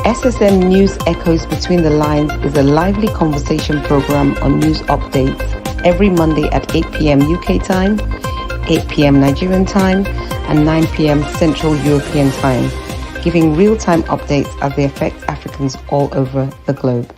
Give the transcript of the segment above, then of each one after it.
SSM News Echoes Between the Lines is a lively conversation program on news updates every Monday at 8 p.m. UK time, 8 p.m. Nigerian time, and 9 p.m. Central European time, giving real-time updates as they affect Africans all over the globe.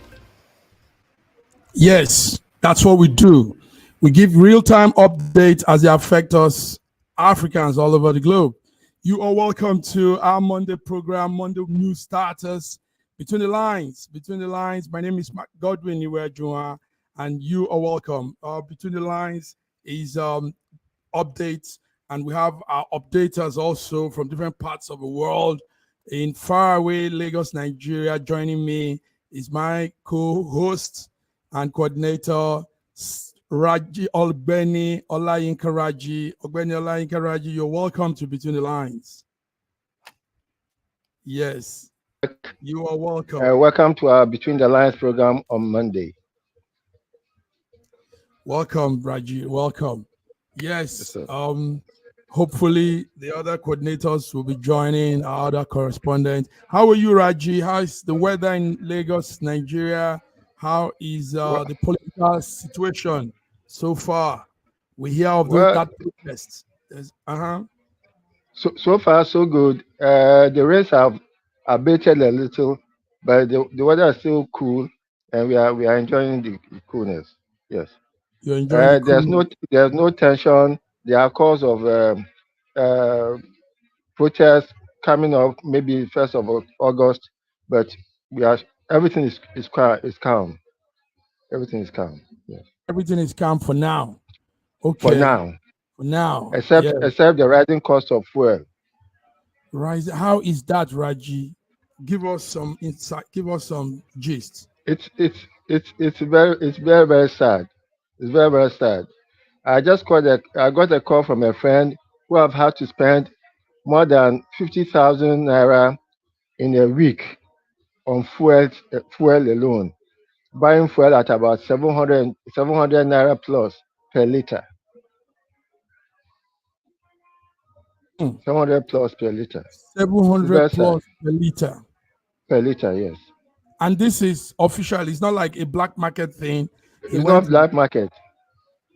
Yes, that's what we do. We give real-time updates as they affect us, Africans all over the globe. You are welcome to our Monday program, Monday News Starters, Between the Lines. Between the Lines, my name is Mark Godwin Iwejuwa, and you are welcome. Between the Lines is updates, and we have our updaters also from different parts of the world. In faraway Lagos, Nigeria, joining me is my co-host and coordinator, Raji Olbeni Olayinka Raji. Ogbeni Olayinka Raji, you're welcome to Between the Lines. Yes, you are welcome. Welcome to our Between the Lines program on Monday. Welcome, Raji. Welcome. Yes. Hopefully the other coordinators will be joining, our other correspondents. How are you, Raji? How is the weather in Lagos, Nigeria? How is the political situation so far? We hear of that protest. So far, so good. The rains have abated a little, but the weather is still cool, and we are enjoying the coolness. Yes. You're enjoying the coolness. There's no tension. There are calls of protests coming up, maybe 1st of August, but everything is calm. Everything is calm. Yes. Everything is calm for now. Okay. For now. For now. Except the rising cost of fuel. Right. How is that, Raji? Give us some insight. Give us some gist. It's very, very sad. It's very, very sad. I got a call from a friend who have had to spend more than 50,000 naira in a week on fuel alone, buying fuel at about 700 naira plus per liter. 700 plus per liter. 700 plus per liter. Per liter, yes. And this is official. It's not like a black market thing. It's not black market.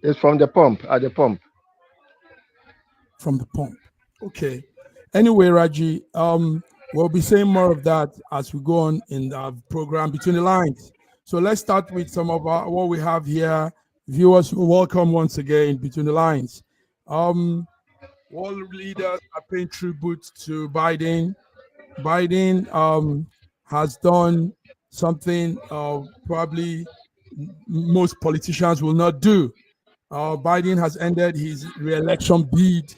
It's from the pump, at the pump. From the pump. Okay. Anyway, Raji, we'll be saying more of that as we go on in the program Between the Lines. So let's start with some of what we have here. Viewers, welcome once again Between the Lines. World leaders are paying tribute to Biden. Biden has done something probably most politicians will not do. Biden has ended his re-election bid,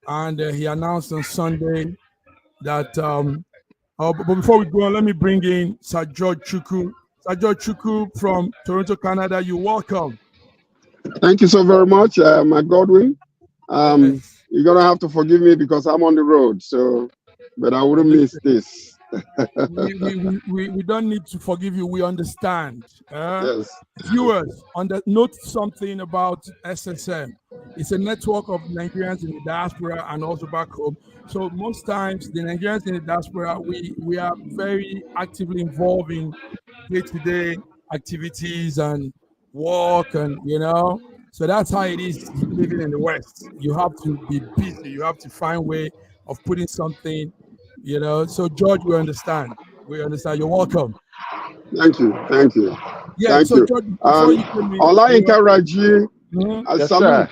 and he announced on Sunday that. But before we go on, let me bring in Sir George Chukwu. Sir George Chukwu from Toronto, Canada. You're welcome. Thank you so very much, my Godwin. You're gonna have to forgive me because I'm on the road, but I wouldn't miss this. we don't need to forgive you. We understand. Yes. Viewers, note something about SSM. It's a network of Nigerians in the diaspora and also back home. So most times the Nigerians in the diaspora, we are very actively involved in day-to-day activities and work, and so that's how it is living in the West. You have to be busy. You have to find a way of putting something. So George, we understand. You're welcome. Thank you. Yeah. Thank you. George, before you came in, Olayinka Raji, yes, sir.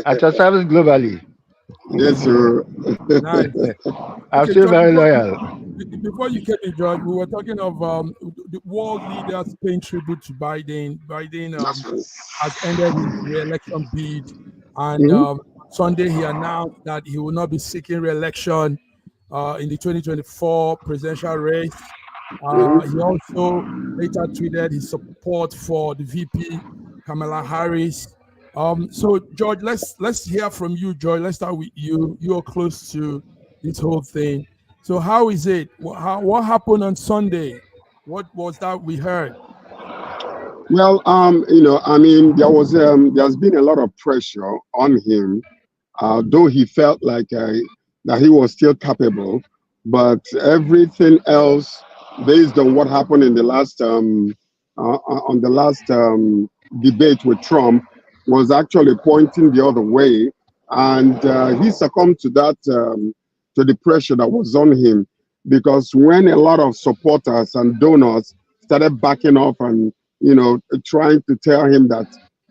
At your service globally. Yes, sir. Nice. I'm still very loyal. Before you came in, George, we were talking of the world leaders paying tribute to Biden. Biden has ended his re-election bid, and Sunday he announced that he will not be seeking re-election in the 2024 presidential race. He also later tweeted his support for the VP Kamala Harris. So George, let's hear from you, George. Let's start with you. You're close to this whole thing. So how is it? What happened on Sunday? What was that we heard? Well, there's been a lot of pressure on him, though he felt like that he was still capable, but everything else based on what happened in the last debate with Trump, was actually pointing the other way, and he succumbed to that to the pressure that was on him, because when a lot of supporters and donors started backing off and trying to tell him that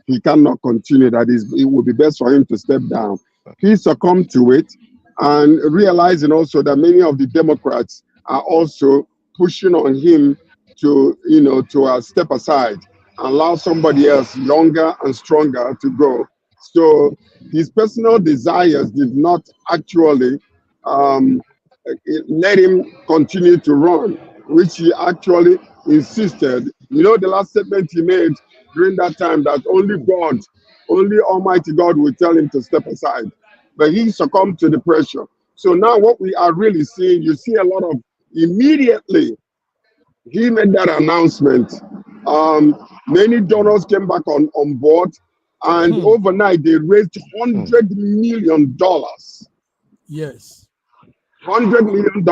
he cannot continue, that it would be best for him to step down, he succumbed to it, and realizing also that many of the Democrats are also pushing on him to step aside and allow somebody else younger and stronger to go. So his personal desires did not actually um, let him continue to run, which he actually insisted. The last statement he made during that time, that only Almighty God will tell him to step aside. But he succumbed to the pressure. So now what we are really seeing, you see a lot of, immediately he made that announcement, many donors came back on board, and overnight they raised $100 million. Yes. $100 million.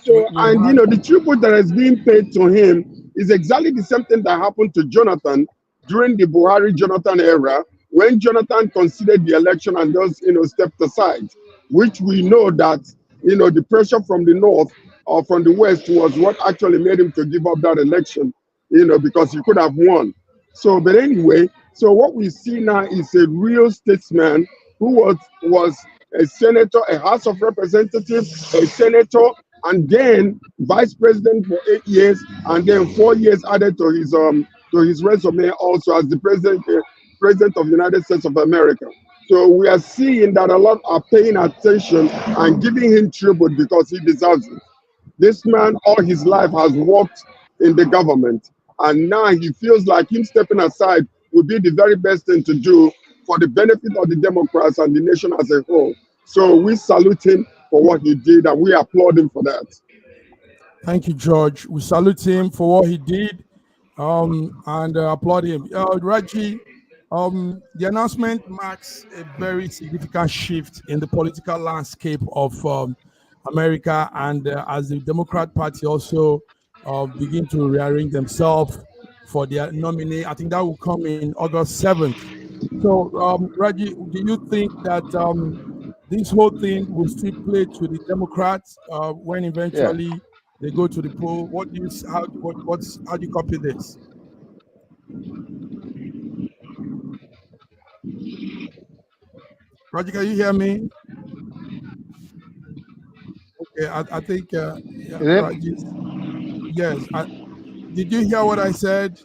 So, and the tribute that is being paid to him is exactly the same thing that happened to Jonathan during the Buhari-Jonathan era, when Jonathan considered the election and just, stepped aside, which we know that, the pressure from the north or from the west was what actually made him to give up that election, because he could have won. So, but anyway, so what we see now is a real statesman who was a senator, a House of Representatives, a senator, and then vice president for 8 years, and then 4 years added to his resume also as the president of the United States of America. So we are seeing that a lot are paying attention and giving him tribute because he deserves it. This man all his life has worked in the government, and now he feels like him stepping aside would be the very best thing to do for the benefit of the Democrats and the nation as a whole. So we salute him for what he did, and we applaud him for that. Thank you, George. We salute him for what he did, and applaud him. Raji, the announcement marks a very significant shift in the political landscape of America, and as the Democrat Party also begin to rearrange themselves for their nominee, I think that will come in August 7th. So, Raji, do you think that this whole thing will still play to the Democrats when eventually they go to the poll? What do you how do you copy this? Roger, can you hear me? Okay, I think yes. Did you hear what I said?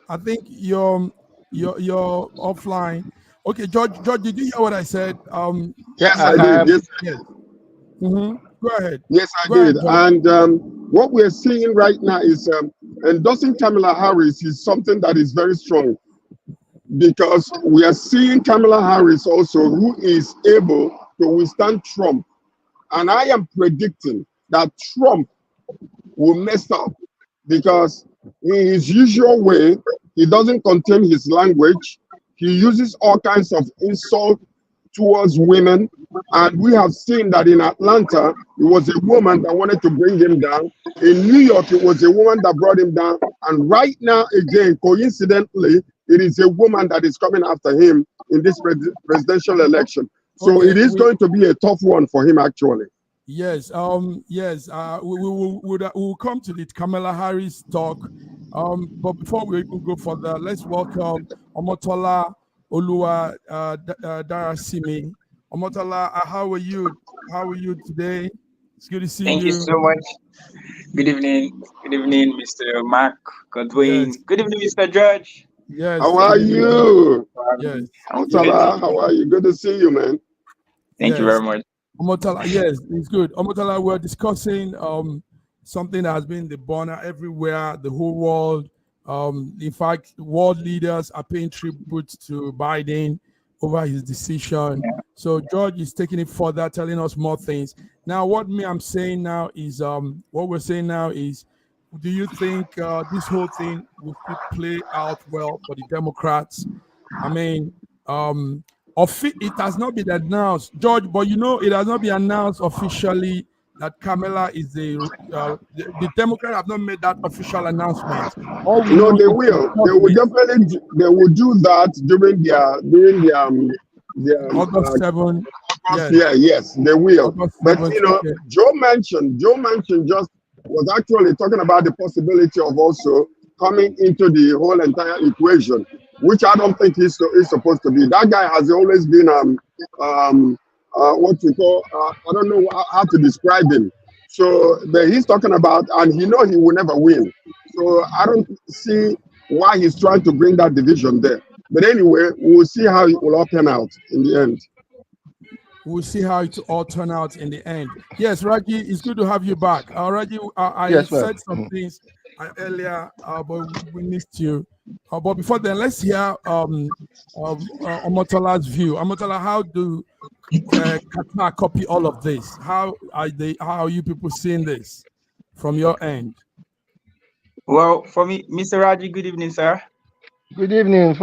I think you're offline. Okay, George, did you hear what I said? Yes, I did. Yes. Mm-hmm. Go ahead. Yes, I did. And what we're seeing right now is endorsing Kamala Harris is something that is very strong, because we are seeing Kamala Harris also, who is able to withstand Trump. And I am predicting that Trump will mess up, because in his usual way, he doesn't contain his language. He uses all kinds of insult towards women. And we have seen that in Atlanta, it was a woman that wanted to bring him down. In New York, it was a woman that brought him down. And right now, again, coincidentally, it is a woman that is coming after him in this presidential election. So it is going to be a tough one for him, actually. Yes, yes. We'll come to the Kamala Harris talk. But before we go further, let's welcome Omotola Olua Darasimi. Omotola, how are you? How are you today? It's good to see you. Thank you so much. Good evening. Good evening, Mr. Mark Godwin. Yes. Good evening, Mr. George. Yes. How are you? Yes. Omotola, how are you? Good to see you, man. Thank you very much. Omotala, yes, it's good. Omotala, we're discussing something that has been the burner everywhere, the whole world. In fact, world leaders are paying tribute to Biden over his decision. Yeah. So George is taking it further, telling us more things. Now, what we're saying now is, do you think this whole thing will play out well for the Democrats? I mean, it has not been announced, George, but it has not been announced officially that Kamala is the Democrats have not made that official announcement. All we No, know they is will. They will definitely. They will do that during their August 7th. Yes. Yeah, yes, they will. August But 7th, you know, okay. Joe mentioned just was actually talking about the possibility of also coming into the whole entire equation, which I don't think he's supposed to be. That guy has always been what we call I don't know how to describe him. So but he's talking about, and he know he will never win. So I don't see why he's trying to bring that division there. But anyway, we'll see how it will all turn out in the end. We'll see how it all turn out in the end. Yes, Raji, it's good to have you back. Raji, I Yes, said some things earlier, but we missed you. But before then, let's hear Omotola's view. Omotola, how do Qatar copy all of this? How are you people seeing this from your end? Well, for me, Mr. Raji, good evening, sir. Good evening.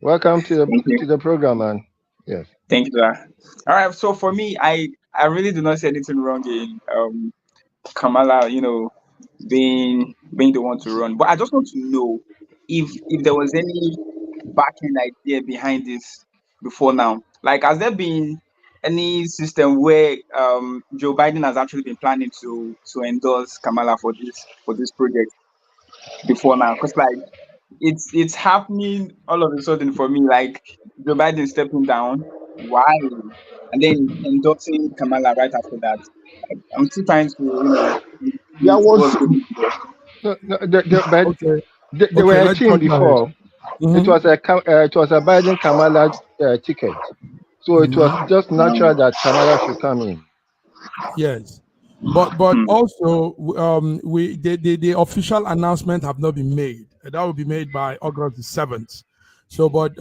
Welcome to Thank you. the program, man. Yes. Thank you, sir. All right. So for me, I really do not see anything wrong in Kamala, being the one to run. But I just want to know if there was any back-end idea behind this before now. Like, has there been any system where Joe Biden has actually been planning to endorse Kamala for this project before now? Because like it's happening all of a sudden for me. Like Joe Biden stepping down, why, and then endorsing Kamala right after that. I'm still trying to There what's was going on there. No, Okay. they were a let's team talk about it. before. It was a Biden Kamala ticket, so it was just natural that Kamala should come in. Yes, but also the official announcement have not been made. That will be made by August the 7th. So, but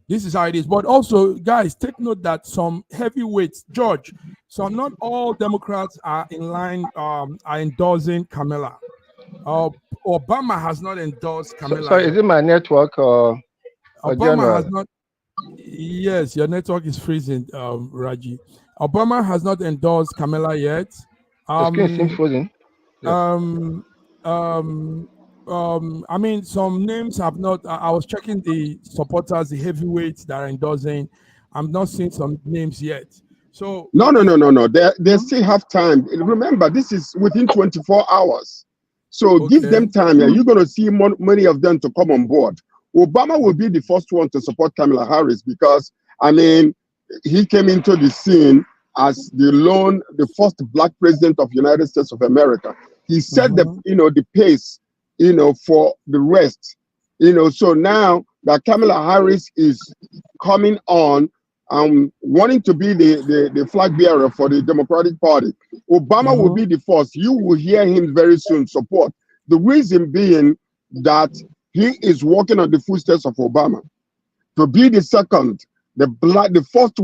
this is how it is. But also, guys, take note that some heavyweights, George. So not all Democrats are in line are endorsing Kamala. Obama has not endorsed Kamala. Sorry, is it my network or Obama general? has not. Yes, your network is freezing, Raji. Obama has not endorsed Kamala yet. The screen seems frozen. I mean, some names have not. I was checking the supporters, the heavyweights that are endorsing. I'm not seeing some names yet. So no. They still have time. Remember, this is within 24 hours. So give them time. Yeah, you're going to see many of them to come on board. Obama will be the first one to support Kamala Harris because, I mean, he came into the scene as the first Black president of the United States of America. He set the pace, for the rest, So now that Kamala Harris is coming on, wanting to be the flag bearer for the Democratic Party, Obama will be the first. You will hear him very soon support. The reason being that he is walking on the footsteps of Obama to be the second, the first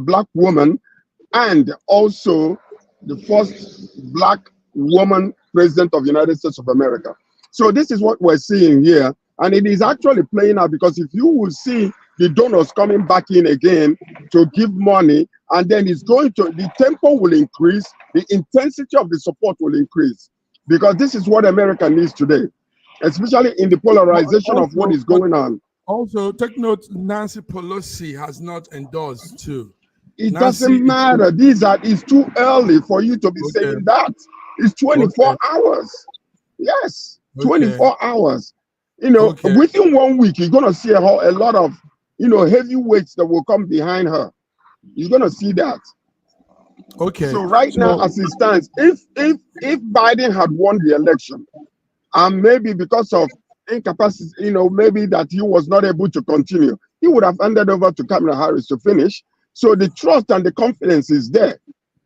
Black woman, and also the first Black woman president of the United States of America. So this is what we're seeing here, and it is actually playing out because if you will see the donors coming back in again to give money, and then the tempo will increase, the intensity of the support will increase, because this is what America needs today, especially in the polarization of what is going on. Also, take note, Nancy Pelosi has not endorsed too. It doesn't matter. It's too early for you to be saying that. It's 24 hours. Yes, 24 hours. Within 1 week, you're gonna see a lot of heavyweights that will come behind her. You're gonna see that. Okay. So now, as it stands, if Biden had won the election, and maybe because of incapacity, maybe that he was not able to continue, he would have handed over to Kamala Harris to finish. So the trust and the confidence is there.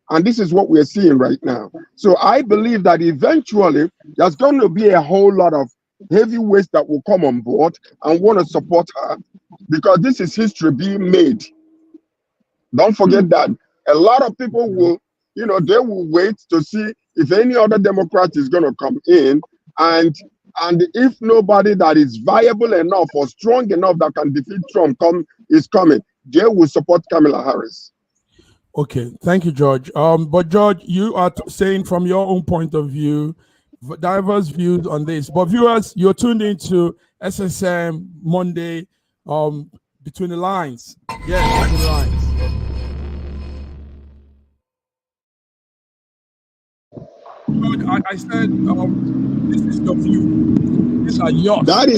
And this is what we're seeing right now. So I believe that eventually there's going to be a whole lot of heavyweights that will come on board and want to support her, because this is history being made. Don't forget that a lot of people will, they will wait to see if any other Democrat is going to come in, and if nobody that is viable enough or strong enough that can defeat Trump is coming, they will support Kamala Harris. Okay, thank you, George. But George, you are saying from your own point of view, diverse views on this. But viewers, you're tuned into SSM Monday, between the lines. Yeah, between the lines. George, I said, this is your view. These are yours. That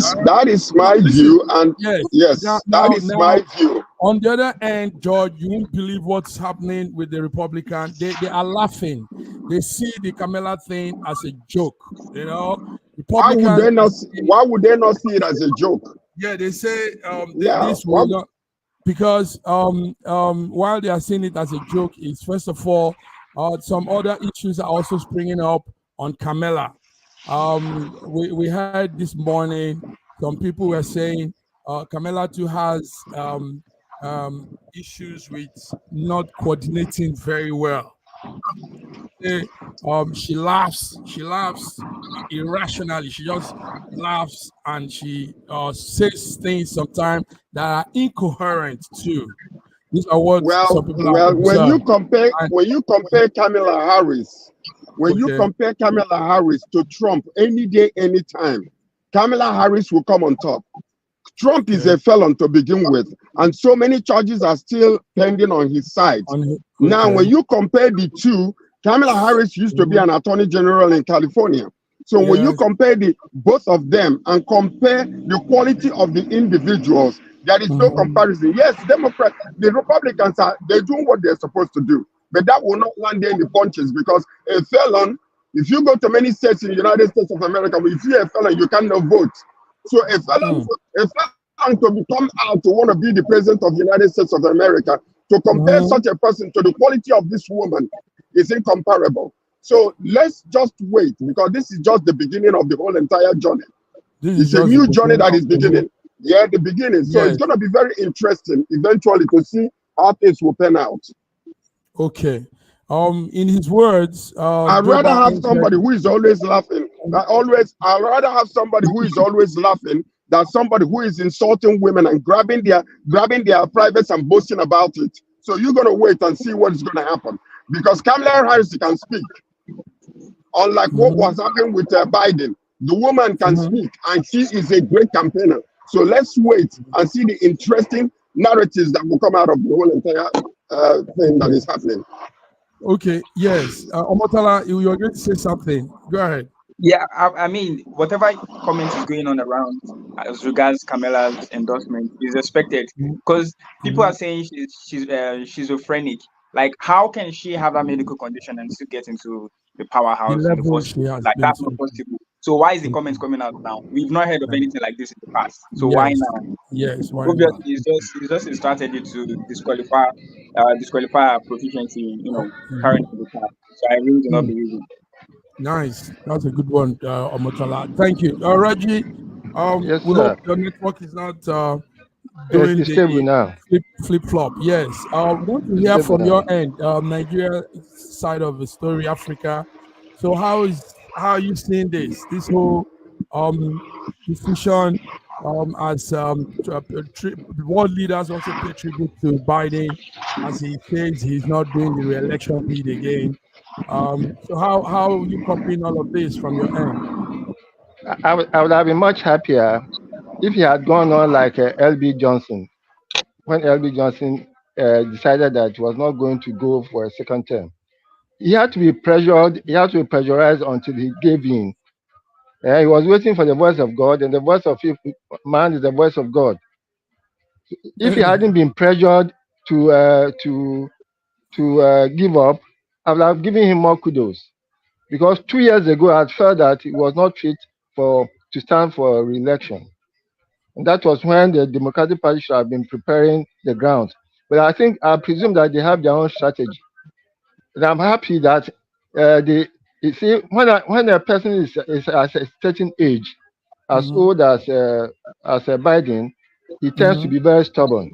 is my view, and yes, that is my view. On the other end, George, you won't believe what's happening with the Republican. They are laughing. They see the Kamala thing as a joke. You know, Why would Republicans. they not? Why would they not see it as a joke? Yeah, they say Yeah, this will not, because while they are seeing it as a joke, is first of all, some other issues are also springing up on Kamala. We heard this morning some people were saying Kamala too has issues with not coordinating very well. She laughs irrationally. She just laughs and she says things sometimes that are incoherent too. These are what some people have well, when you observed. compare Kamala Harris, Okay. To Trump any day, anytime, Kamala Harris will come on top. Trump is a felon to begin with, and so many charges are still pending on his side. Now, when you compare the two, Kamala Harris used to be an attorney general in California. So when you compare both of them and compare the quality of the individuals, there is no comparison. Yes, the Republicans they're doing what they're supposed to do, but that will not land in the punches, because a felon, if you go to many states in the United States of America, if you're a felon, you cannot vote. So a felon to become out to want to be the president of the United States of America, to compare such a person to the quality of this woman is incomparable. So let's just wait, because this is just the beginning of the whole entire journey. It's a new journey that is beginning. Yeah, the beginning. So it's going to be very interesting eventually to see how things will pan out. Okay. In his words, I'd rather have somebody who is always laughing. I'd rather have somebody who is always laughing than somebody who is insulting women and grabbing their privates and boasting about it. So you're gonna wait and see what is gonna happen, because Kamala Harris can speak, unlike what was happening with Biden. The woman can speak, and she is a great campaigner. So let's wait and see the interesting narratives that will come out of the whole entire thing that is happening. Okay, yes. Omotala, you were going to say something. Go ahead. Yeah, I mean, whatever comment is going on around as regards Kamala's endorsement is expected, because people are saying she's schizophrenic. Like, how can she have a medical condition and still get into the powerhouse in the first place? Like, that's not possible. So why is the comments coming out now? We've not heard of anything like this in the past. So why now? Yes, why obviously it's just a strategy to disqualify her proficiency, carrying the car. So I really do not believe it. Nice. That's a good one, Omotala. Thank you. Reggie, yes, we sir. hope your network is not doing the flip-flop. Yes. I want to hear from your end, Nigeria side of the story, Africa. So how are you seeing this whole decision, as world leaders also pay tribute to Biden, as he says he's not doing the re-election bid again. So how are you copying all of this from your end? I would have been much happier if he had gone on like L.B. Johnson, when L.B. Johnson decided that he was not going to go for a second term. He had to be pressured. He had to be pressurized until he gave in. He was waiting for the voice of God, and the voice of man is the voice of God. If he hadn't been pressured to give up, I would have given him more kudos. Because 2 years ago, I had felt that he was not fit to stand for re-election. And that was when the Democratic Party should have been preparing the ground. But I presume that they have their own strategy. And I'm happy that you see, when a person is at a certain age, as old as Biden, he tends to be very stubborn.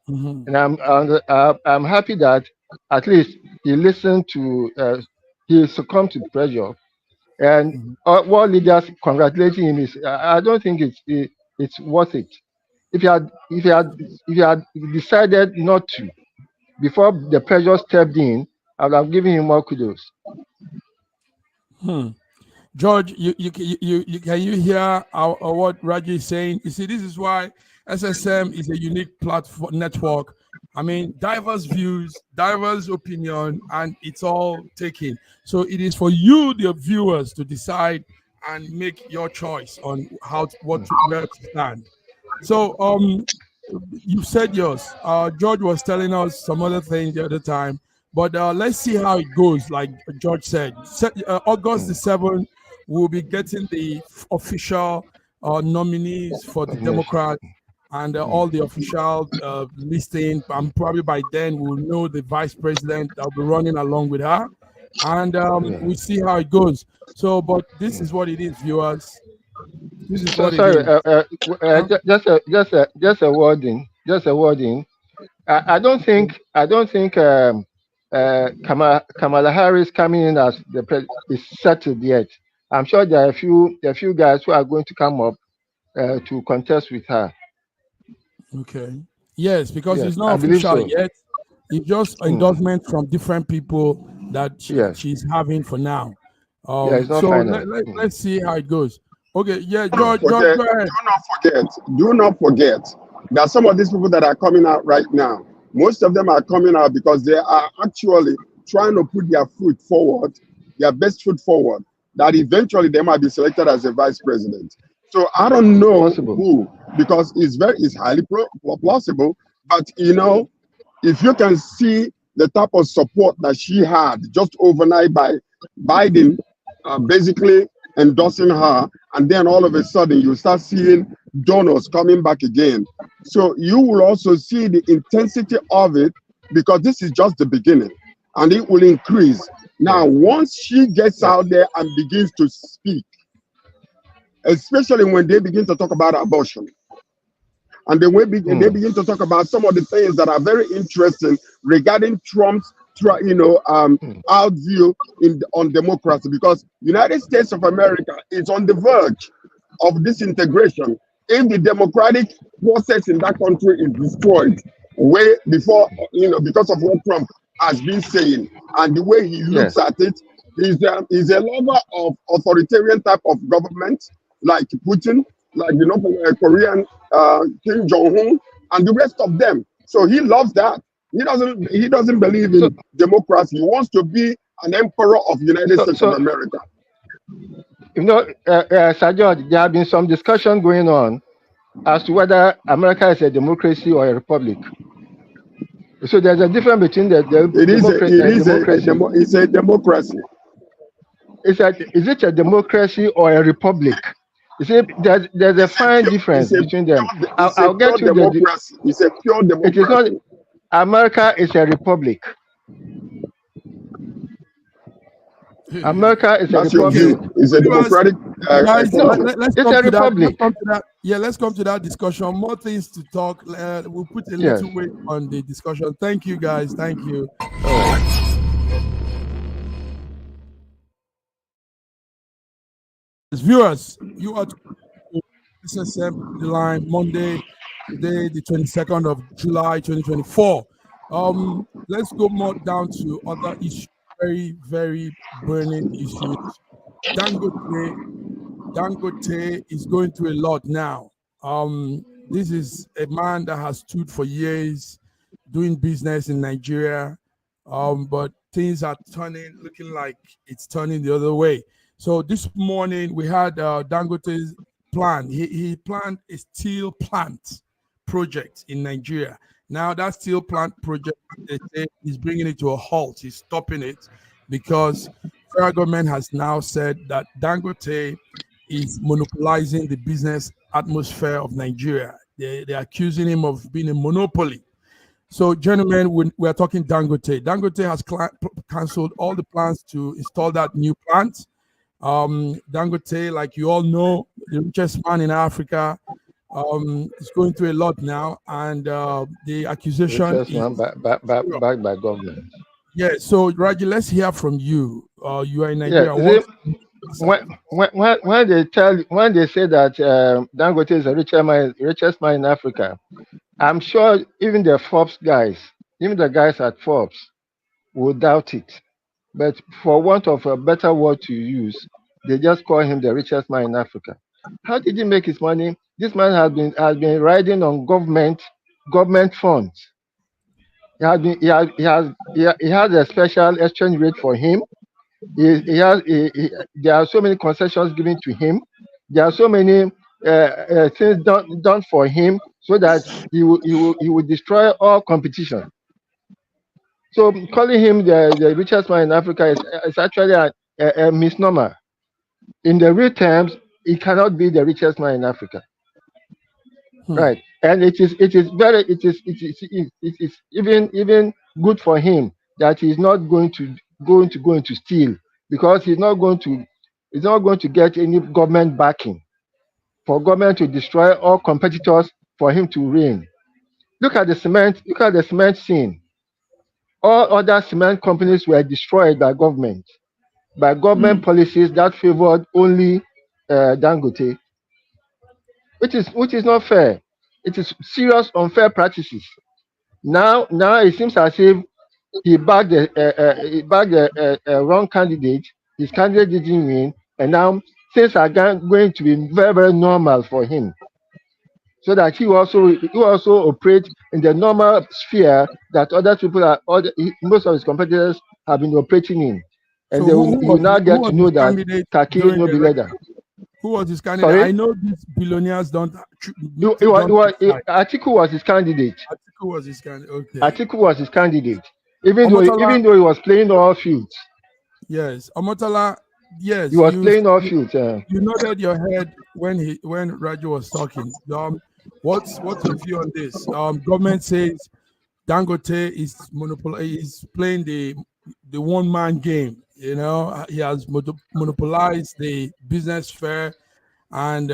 And I'm happy that at least he listened to, he succumbed to pressure. And world leaders congratulating him I don't think it's worth it. If he had decided not to, before the pressure stepped in, I would have given him more kudos. George, can you hear what Raji is saying? You see, this is why SSM is a unique platform network. I mean, diverse views, diverse opinion, and it's all taken. So it is for you, the viewers, to decide and make your choice on where to stand. So you said yours. George was telling us some other things the other time, but let's see how it goes. Like George said, August the 7th, we'll be getting the official nominees for the Democrats and all the official listing. And probably by then we'll know the vice president that'll be running along with her, and we'll see how it goes. So, but this is what it is, viewers. This is what it is. Just a wording. I don't think Kamala Harris coming in as the president is settled yet. I'm sure there are a few guys who are going to come up to contest with her. Okay. Yes, because it's not official yet. It's just endorsement from different people that she's having for now. It's not so final. Let's see how it goes. Okay, yeah, George, go ahead. Do not forget that some of these people that are coming out right now, most of them are coming out because they are actually trying to put their foot forward, their best foot forward, that eventually they might be selected as a vice president. So I don't know who, because it's highly plausible. But you know, if you can see the type of support that she had just overnight by Biden, basically endorsing her, and then all of a sudden you start seeing donors coming back again. So you will also see the intensity of it, because this is just the beginning, and it will increase. Now, once she gets out there and begins to speak, especially when they begin to talk about abortion, and then they begin to talk about some of the things that are very interesting regarding Trump's out view on democracy, because United States of America is on the verge of disintegration if the democratic process in that country is destroyed way before, because of what Trump has been saying and the way he looks at it. He's a lover of authoritarian type of government, like Putin, like Korean Kim Jong-un, and the rest of them. So he loves that. He doesn't believe in democracy. He wants to be an emperor of the United States of America. Sir George, there have been some discussion going on as to whether America is a democracy or a republic. So there's a difference between the democracy. It's a democracy. Is it a democracy or a republic? You see, there's a fine difference between them. I'll get to democracy. It's a pure democracy. It is not. America is a republic. America is a republic. It's a democratic. It's a republic. Let's come to that discussion. More things to talk. We'll put a little weight on the discussion. Thank you, guys. Thank you. Viewers, you are SSM the line Monday, today, the 22nd of July, 2024. Let's go more down to other issues, very, very burning issues. Dangote is going through a lot now. This is a man that has stood for years doing business in Nigeria, but things are looking like it's turning the other way. So this morning we had Dangote's plan. He planned a steel plant project in Nigeria. Now that steel plant project, they say he's bringing it to a halt. He's stopping it because federal government has now said that Dangote is monopolizing the business atmosphere of Nigeria. They're accusing him of being a monopoly. So, gentlemen, we're talking Dangote. Dangote has cancelled all the plans to install that new plant. Dangote, like you all know, the richest man in Africa, is going through a lot now, and the accusation is backed by government. Yeah. So, Raji, let's hear from you. You are in Nigeria. When they say that Dangote is the richest man in Africa, I'm sure even the Forbes guys even the guys at Forbes will doubt it. But for want of a better word to use, they just call him the richest man in Africa. How did he make his money? This man has been riding on government funds. He has a special exchange rate for him. There are so many concessions given to him. There are so many things done for him so that he will destroy all competition. So calling him the richest man in Africa is actually a misnomer. In the real terms, he cannot be the richest man in Africa, right? And it is even good for him that he's not going to steal, because he's not going to get any government backing for government to destroy all competitors for him to reign. Look at the cement scene. All other cement companies were destroyed by government policies that favored only Dangote, which is not fair. It is serious unfair practices. Now it seems as if he backed the wrong candidate. His candidate didn't win, and now things are going to be very, very normal for him, so that he also operate in the normal sphere that other people most of his competitors have been operating in, and So they will now get to know his that candidate Taki during no the be leather. Who was his candidate? Sorry, I know these billionaires don't it jump was, to side. Atiku was his candidate. Atiku was his candidate. Okay. Atiku was his candidate, even though Omotola, even though he was playing all fields. yes. Omotola, He yes. was playing all fields. You nodded your head when Raju was talking. What's your view on this? Government says Dangote is playing the one man game. You know, he has monopolized the business fair, and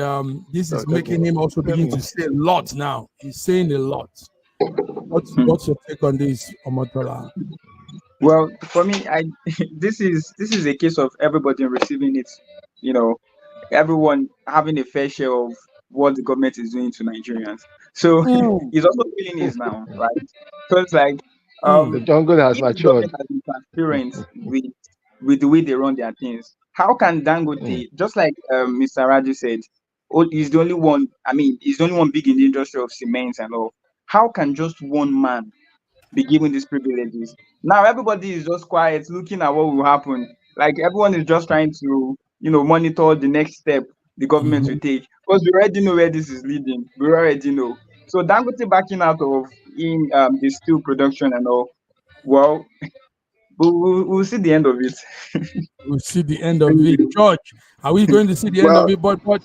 this is making him also begin to say a lot now. He's saying a lot. What's your take on this, Omotola? Well, for me, this is a case of everybody receiving it. You know, everyone having a fair share of what the government is doing to Nigerians. So he's also feeling his now, right? So it's like, The jungle has if the matured. government has been transparent with the way they run their things, how can Dangote, just like Mr. Raju said, he's the only one. I mean, he's the only one big in the industry of cement and all. How can just one man be given these privileges? Now everybody is just quiet, looking at what will happen. Like everyone is just trying to, monitor the next step the government will take, because we already know where this is leading. We already know. So Dangote backing out of in the steel production and all. Well, we'll see the end of it. We'll see the end of it. George, are we going to see the end of Well, it? But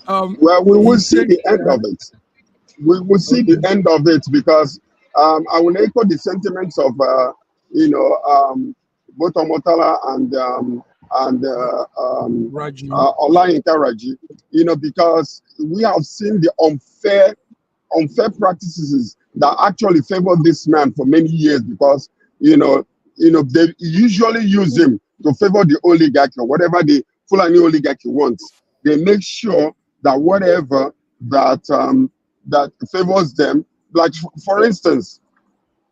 we will see the end of it. We will see the end of it, because I will echo the sentiments of both Omotala and Olayinka Raji, because we have seen the unfair practices that actually favor this man for many years, because they usually use him to favor the oligarchy, or whatever the Fulani oligarchy wants. They make sure that whatever that favors them, like for instance,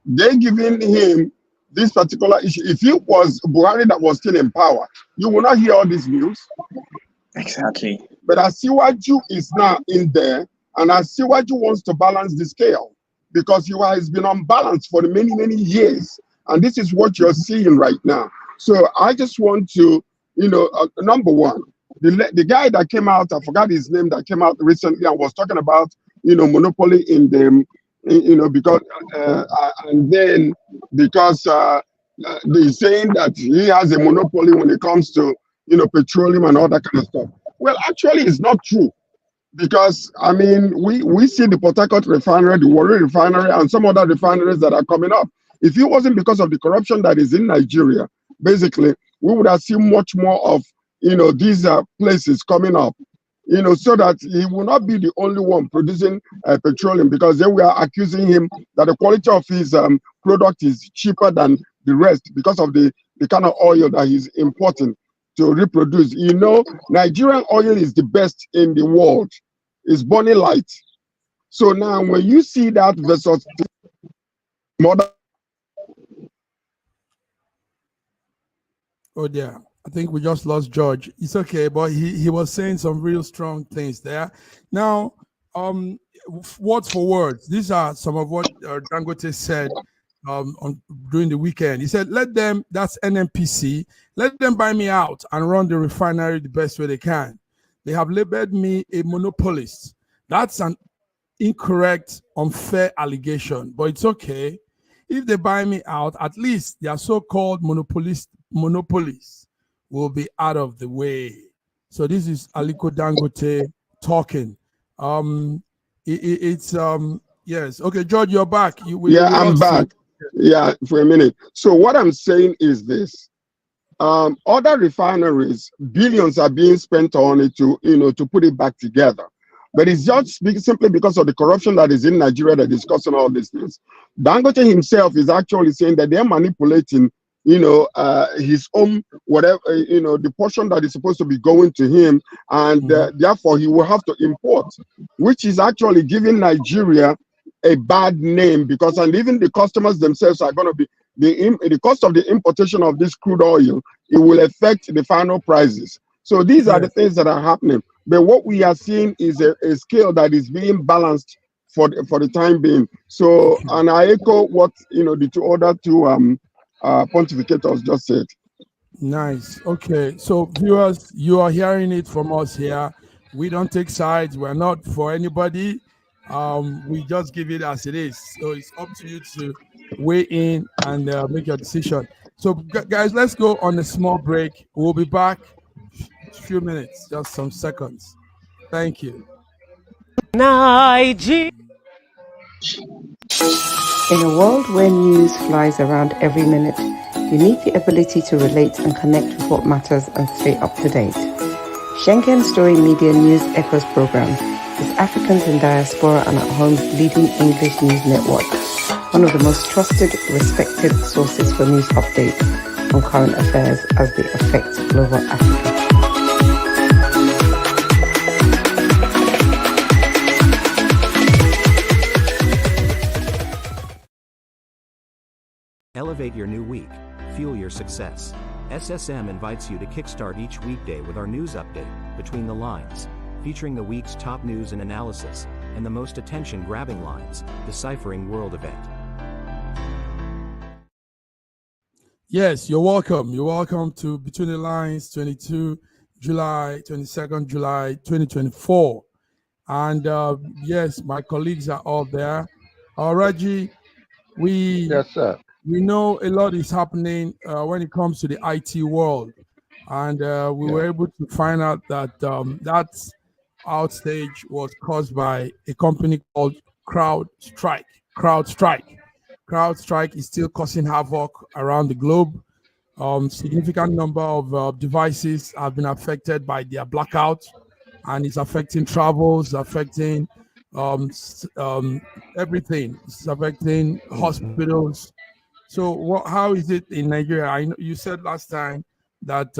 they're giving him this particular issue. If it was Buhari that was still in power, you will not hear all this news. Exactly. But Asiwaju is now in there, and Asiwaju wants to balance the scale, because he has been unbalanced for many, many years. And this is what you're seeing right now. So I just want to, number one, the guy that came out, I forgot his name, that came out recently and was talking about, monopoly in the, because, and then because they're saying that he has a monopoly when it comes to, petroleum and all that kind of stuff. Well, actually, it's not true. Because, I mean, we see the Port Harcourt refinery, the Warri refinery, and some other refineries that are coming up. If it wasn't because of the corruption that is in Nigeria, basically, we would have seen much more of, these places coming up, so that he will not be the only one producing petroleum, because then we are accusing him that the quality of his product is cheaper than the rest because of the kind of oil that he's importing to reproduce. Nigerian oil is the best in the world. It's burning light. So now when you see that versus modern, Oh dear, I think we just lost George. It's okay, but he was saying some real strong things there. Now, words for words, these are some of what Dangote said during the weekend. He said, let them, that's NNPC, let them buy me out and run the refinery the best way they can. They have labeled me a monopolist. That's an incorrect, unfair allegation, but it's okay. If they buy me out, at least their so-called monopolies will be out of the way. So this is Aliko Dangote talking. It's yes. Okay, George, you're back. I'm back. Yeah, for a minute. So what I'm saying is this: other refineries, billions are being spent on it to put it back together. But it's just simply because of the corruption that is in Nigeria that is causing all these things. Dangote himself is actually saying that they're manipulating, his own whatever, the portion that is supposed to be going to him, and therefore he will have to import, which is actually giving Nigeria a bad name, because and even the customers themselves are going to be the cost of the importation of this crude oil. It will affect the final prices. So these are the things that are happening. But what we are seeing is a scale that is being balanced for the time being. So, and I echo what the other two pontificators just said. Nice. Okay. So viewers, you are hearing it from us here. We don't take sides. We're not for anybody. We just give it as it is. So it's up to you to weigh in and make your decision. So guys, let's go on a small break. We'll be back a few minutes, just some seconds. Thank you. In a world where news flies around every minute, you need the ability to relate and connect with what matters and stay up to date. Schengen Story Media News Echoes program is Africans in diaspora and at home's leading English news network, one of the most trusted, respected sources for news updates on current affairs as they affect global Africa. Elevate your new week. Fuel your success. SSM invites you to kickstart each weekday with our news update, Between the Lines, featuring the week's top news and analysis, and the most attention-grabbing lines, Deciphering World Event. Yes, you're welcome. You're welcome to Between the Lines, 22 July, 22nd July, 2024. And yes, my colleagues are all there. Raji, Yes, sir. we know a lot is happening when it comes to the IT world. And we were able to find out that that outstage was caused by a company called CrowdStrike. CrowdStrike is still causing havoc around the globe. Significant number of devices have been affected by their blackout, and it's affecting travels, affecting everything. It's affecting hospitals. So how is it in Nigeria? I know you said last time that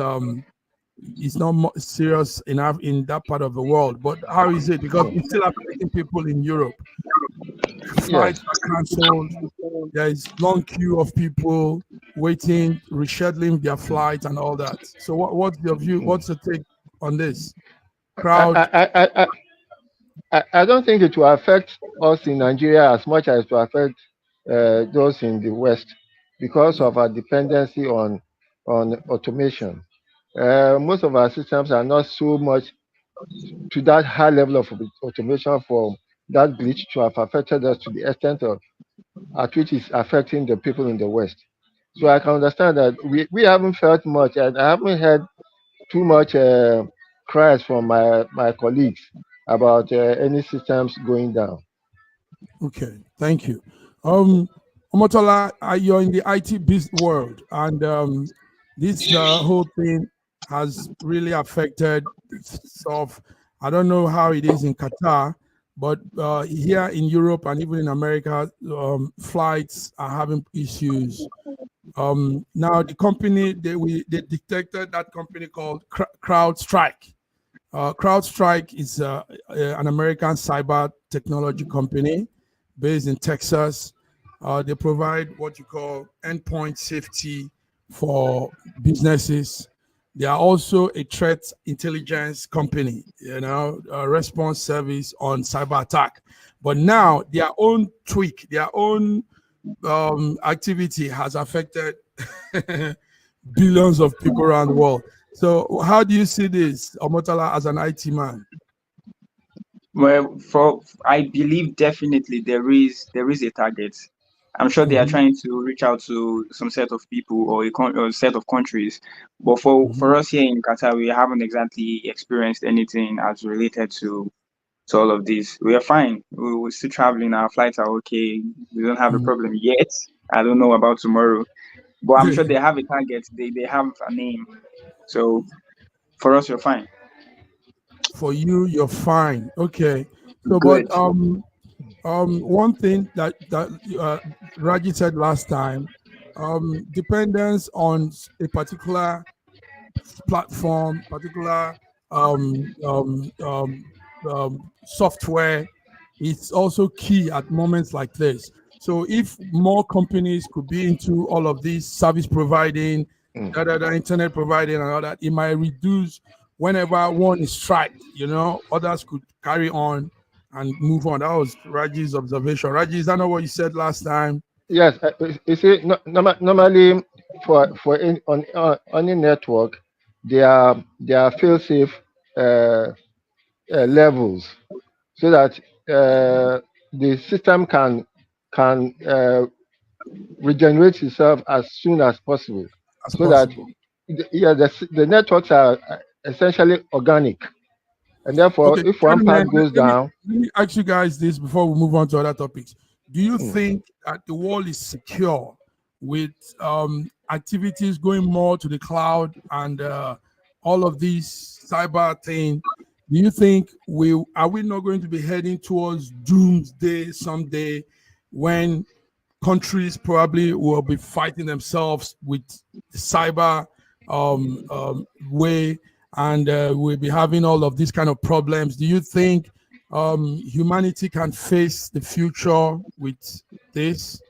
it's not serious enough in that part of the world, but how is it? Because it's still affecting people in Europe. Flights are cancelled. There is long queue of people waiting, rescheduling their flights and all that. So what's your view? What's the take on this? I don't think it will affect us in Nigeria as much as it will affect those in the West because of our dependency on automation. Most of our systems are not so much to that high level of automation for that glitch to have affected us to the extent of at which it's affecting the people in the West. So I can understand that we haven't felt much, and I haven't heard too much cries from my colleagues about any systems going down. Okay, thank you. Omotola, you're in the IT business world, and this whole thing has really affected stuff. I don't know how it is in Qatar, but here in Europe and even in America, flights are having issues. Now the company they detected that company called CrowdStrike. CrowdStrike is an American cyber technology company based in Texas. They provide what you call endpoint safety for businesses. They are also a threat intelligence company, a response service on cyber attack. But now their own tweak, their own activity has affected billions of people around the world. So how do you see this, Omotala, as an IT man? Well, I believe definitely there is a target. I'm sure they are trying to reach out to some set of people or a set of countries. But for us here in Qatar, we haven't exactly experienced anything as related to all of this. We are fine. We're still traveling. Our flights are okay. We don't have a problem yet. I don't know about tomorrow, but I'm sure they have a target. They have a name. So for us, you're fine. For you, you're fine. Okay. So, Good. but one thing that Raji said last time, dependence on a particular platform, particular software, it's also key at moments like this. So if more companies could be into all of these service providing, internet providing and all that, it might reduce whenever one is striked, others could carry on and move on. That was Raji's observation. Raji, is that not what you said last time? Yes, you see, normally on any network, there are fail-safe levels, so that the system can regenerate itself as soon as possible. That the networks are essentially organic, and therefore, Okay, if one part goes down. Let me ask you guys this before we move on to other topics. Do you think that the world is secure with activities going more to the cloud and all of these cyber thing? Do you think are we not going to be heading towards doomsday someday, when countries probably will be fighting themselves with the cyber way, and we'll be having all of these kind of problems? Do you think humanity can face the future with this?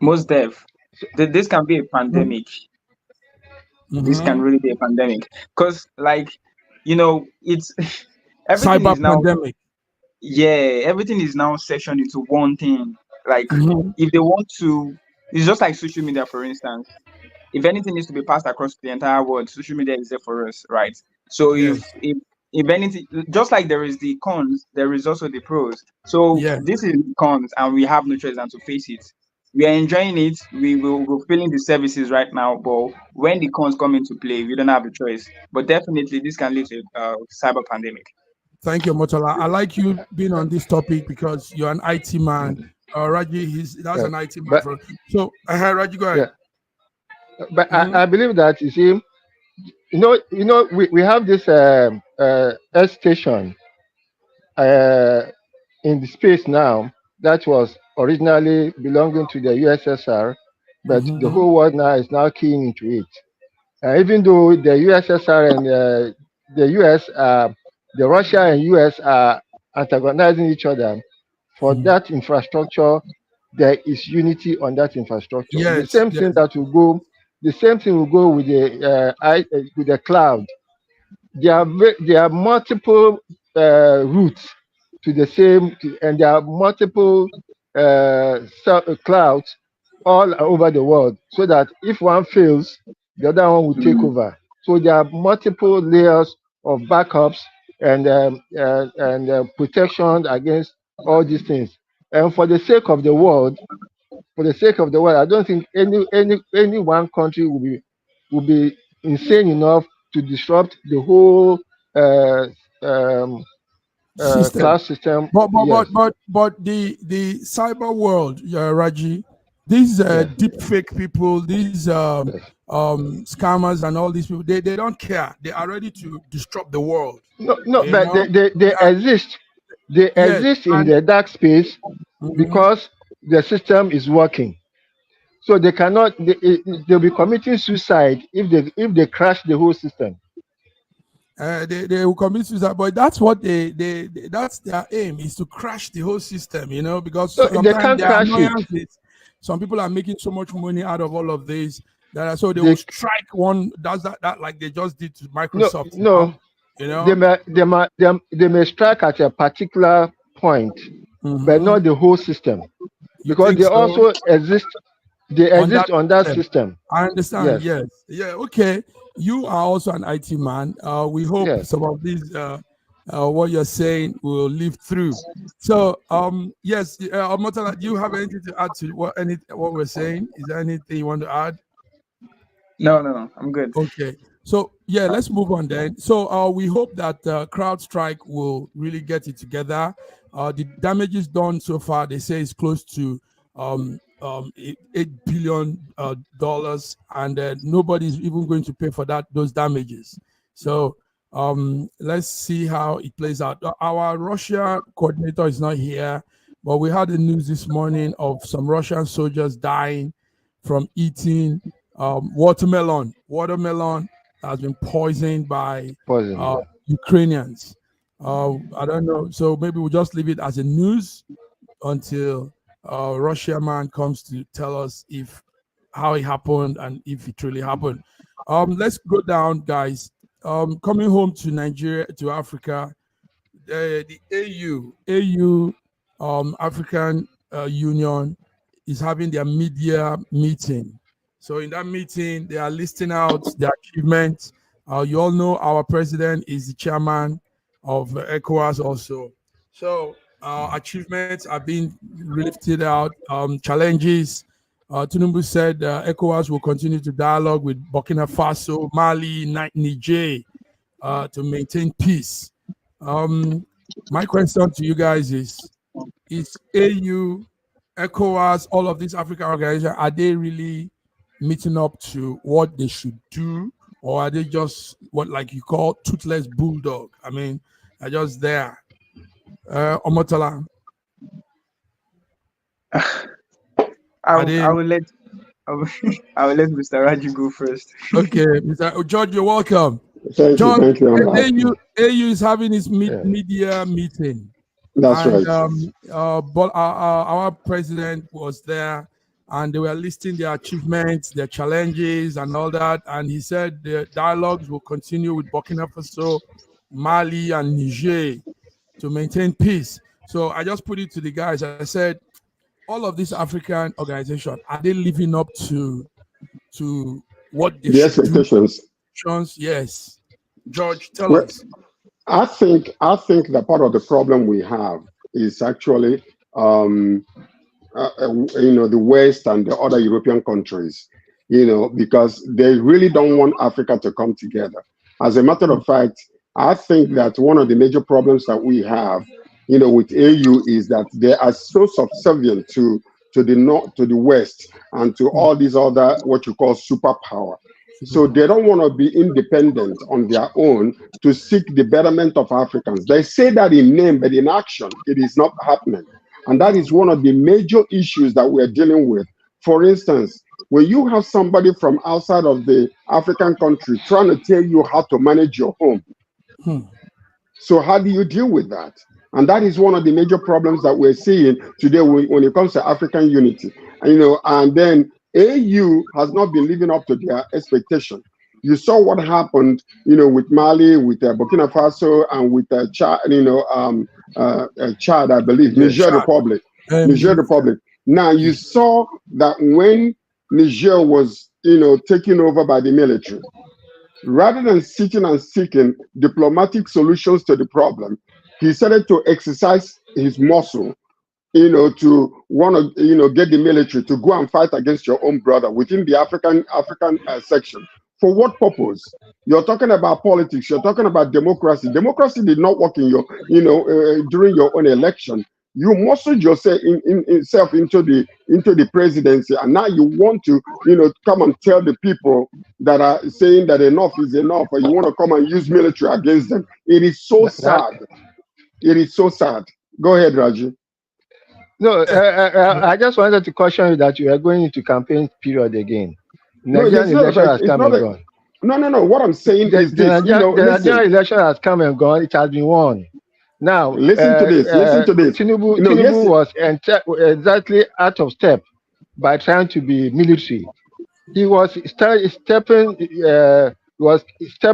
Most def. This can be a pandemic. This can really be a pandemic, because it's everything Cyber is now pandemic. everything is now sectioned into one thing. Like if they want to, it's just like social media, for instance. If anything needs to be passed across the entire world, social media is there for us, right? So Yes. if anything, just like there is the cons, there is also the pros. So this is the cons, and we have no choice than to face it. We are enjoying it. We're feeling the services right now, but when the cons come into play, we don't have a choice. But definitely, this can lead to a cyber pandemic. Thank you, Motola. I like you being on this topic because you're an IT man. Raji, that's an IT man. So, Raji, go ahead. Yeah. But I believe that, you see, we have this Earth station in the space now that was originally belonging to the USSR, but the whole world now is now keying into it. Even though the USSR and the US, the Russia and US are antagonizing each other for that infrastructure, there is unity on that infrastructure. Yes, the same thing will go with the cloud. There are multiple routes to the same, and there are multiple clouds all over the world, so that if one fails, the other one will take over. So there are multiple layers of backups and protection against all these things. And for the sake of the world, I don't think any one country will be insane enough to disrupt the whole cloud system. But the cyber world, Raji, these deep fake people, these scammers and all these people, they don't care. They are ready to disrupt the world. But they exist. They exist in the dark space because the system is working. So they cannot. They'll be committing suicide if they crash the whole system. They will commit suicide, but that's what that's their aim, is to crash the whole system. Because so they can't crash it. some people are making so much money out of all of this that so they will strike one. Does that like they just did to Microsoft? No. You know, they may strike at a particular point, but not the whole system, because they also exist. They exist on that system. I understand. Yes. Yeah. Okay. You are also an IT man. We hope some of these what you're saying will live through. So yes, Omotala, do you have anything to add to what we're saying? Is there anything you want to add? No, I'm good. Okay. So yeah, let's move on then. So we hope that CrowdStrike will really get it together. The damages done so far, they say, is close to $8 billion, and nobody's even going to pay for those damages. So let's see how it plays out. Our Russia coordinator is not here, but we had the news this morning of some Russian soldiers dying from eating watermelon. Watermelon has been poisoned by Ukrainians. I don't know. So maybe we'll just leave it as a news until Russia man comes to tell us how it happened and if it truly happened. Let's go down, guys. Coming home to Nigeria, to Africa, the AU, African Union is having their media meeting. So in that meeting, they are listing out their achievements. You all know our president is the chairman of ECOWAS also. So achievements are being lifted out, challenges. Tinubu said ECOWAS will continue to dialogue with Burkina Faso, Mali, Niger to maintain peace. My question to you guys is AU, ECOWAS, all of these African organizations, are they really meeting up to what they should do, or are they just what like you call toothless bulldog? I mean, they're just there. Omotala. I will let Mr. Raji go first. Okay, Mr. George, you're welcome. Thank you. AU is having his media meeting. That's right. But our president was there, and they were listing their achievements, their challenges, and all that. And he said the dialogues will continue with Burkina Faso, Mali, and Niger to maintain peace. So I just put it to the guys. I said, all of these African organizations, are they living up to what they should expectations? Yes. George, tell us. I think that part of the problem we have is actually the West and the other European countries, because they really don't want Africa to come together. As a matter of fact, I think that one of the major problems that we have, with AU is that they are so subservient to the North, to the West, and to all these other what you call superpower. So they don't want to be independent on their own to seek the betterment of Africans. They say that in name, but in action, it is not happening. And that is one of the major issues that we're dealing with. For instance, when you have somebody from outside of the African country trying to tell you how to manage your home, so how do you deal with that? And that is one of the major problems that we're seeing today when it comes to African unity. And then AU has not been living up to their expectation. You saw what happened, with Mali, with Burkina Faso, and with Chad, I believe, Niger Republic. Niger Republic. Now you saw that when Niger was, taken over by the military, rather than sitting and seeking diplomatic solutions to the problem, he started to exercise his muscle, to want to, get the military to go and fight against your own brother within the African section. For what purpose? You're talking about politics. You're talking about democracy. Democracy did not work in your, during your own election. You muscled yourself into the presidency, and now you want to, come and tell the people that are saying that enough is enough, or you want to come and use military against them. It is so sad. It is so sad. Go ahead, Raji. No, I just wanted to caution you that you are going into campaign period again. Nigerian election has come and gone. No. What I'm saying is this. The Nigerian election has come and gone. It has been won. Now, listen to this. Tinubu was exactly out of step by trying to be military. He was stepping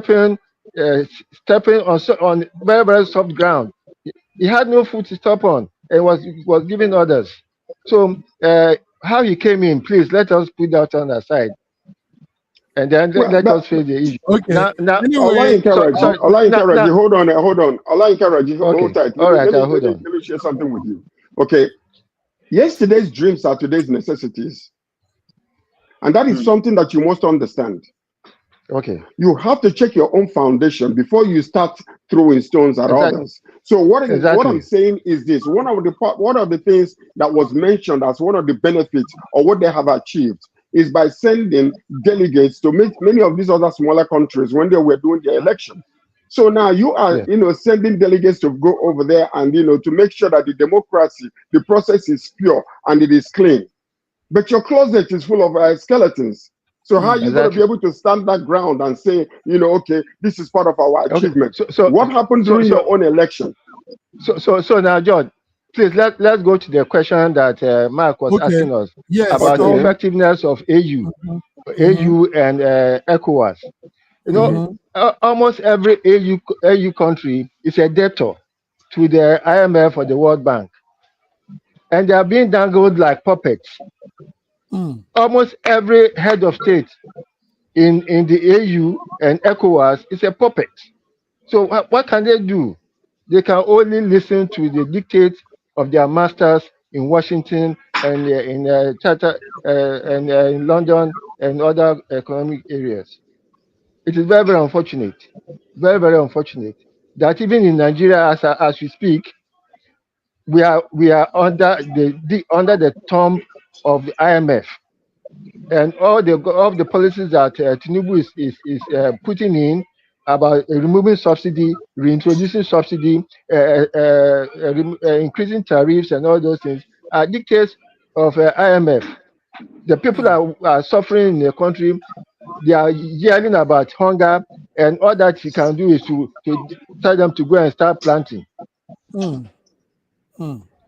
stepping on very very soft ground. He had no foot to step on, and was giving orders. So how he came in, please let us put that on aside, and then Well, let that, us face the issue. Okay. Now, Anyway, Ola now, Nkaraji, hold on, hold on. Ola Nkaraji, hold okay, tight. all right, I'll hold on. Let me share something with you. Okay, yesterday's dreams are today's necessities. And that is something that you must understand. Okay, You have to check your own foundation before you start throwing stones at others. So what I'm saying is this: one of the things that was mentioned as one of the benefits or what they have achieved is by sending delegates to make many of these other smaller countries when they were doing their election. So now you are, sending delegates to go over there and to make sure that the process is pure and it is clean. But your closet is full of skeletons. So how are you going to be able to stand that ground and say, okay, this is part of our achievement? Okay. So what happened during your own election? So now, John, please let's go to the question that Mark was asking us about the effectiveness of AU and ECOWAS. Almost every AU country is a debtor to the IMF or the World Bank, and they are being dangled like puppets. Almost every head of state in the AU and ECOWAS is a puppet. So what can they do? They can only listen to the dictates of their masters in Washington and in in London and other economic areas. It is very, very unfortunate, very, very unfortunate that even in Nigeria, as we speak, we are under the thumb of the IMF, and all the policies that Tinubu is putting in about removing subsidy, reintroducing subsidy, increasing tariffs, and all those things are dictates of IMF. The people are suffering in the country. They are yelling about hunger, and all that you can do is to tell them to go and start planting.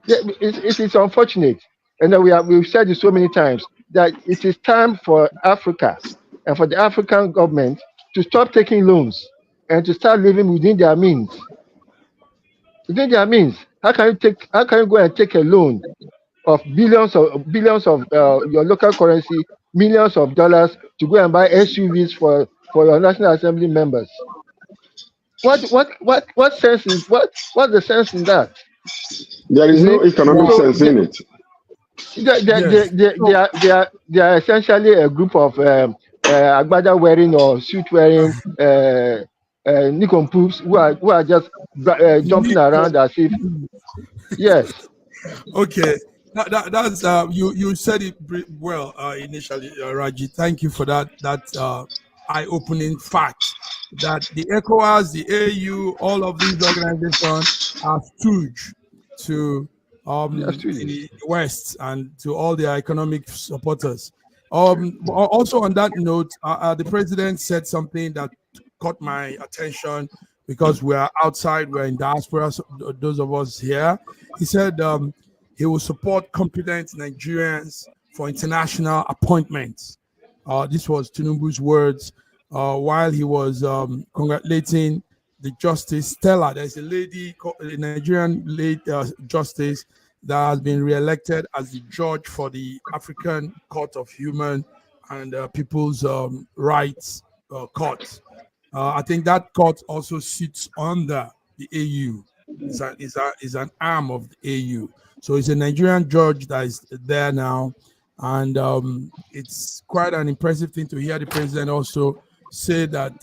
It is unfortunate, and we've said it so many times that it is time for Africa and for the African government to stop taking loans and to start living within their means. Within their means, how can you go and take a loan of billions of your local currency, millions of dollars to go and buy SUVs for your National Assembly members? What sense is what's the sense in that? There is no economic sense in it. They are essentially a group of agbada wearing or suit wearing nincompoops who are just jumping around as if yes. Okay, that's you said it well initially, Raji. Thank you for that eye-opening fact that the ECOWAS, the AU, all of these organizations are stooge to the West and to all their economic supporters. Also on that note, the president said something that caught my attention because we're outside, we're in diaspora, so those of us here. He said he will support competent Nigerians for international appointments. This was Tinubu's words while he was congratulating the Justice Stella. There's a lady, a Nigerian justice that has been re-elected as the judge for the African Court of Human and People's Rights Court. I think that court also sits under the AU. Is an arm of the AU. So it's a Nigerian judge that is there now. And it's quite an impressive thing to hear the president also say that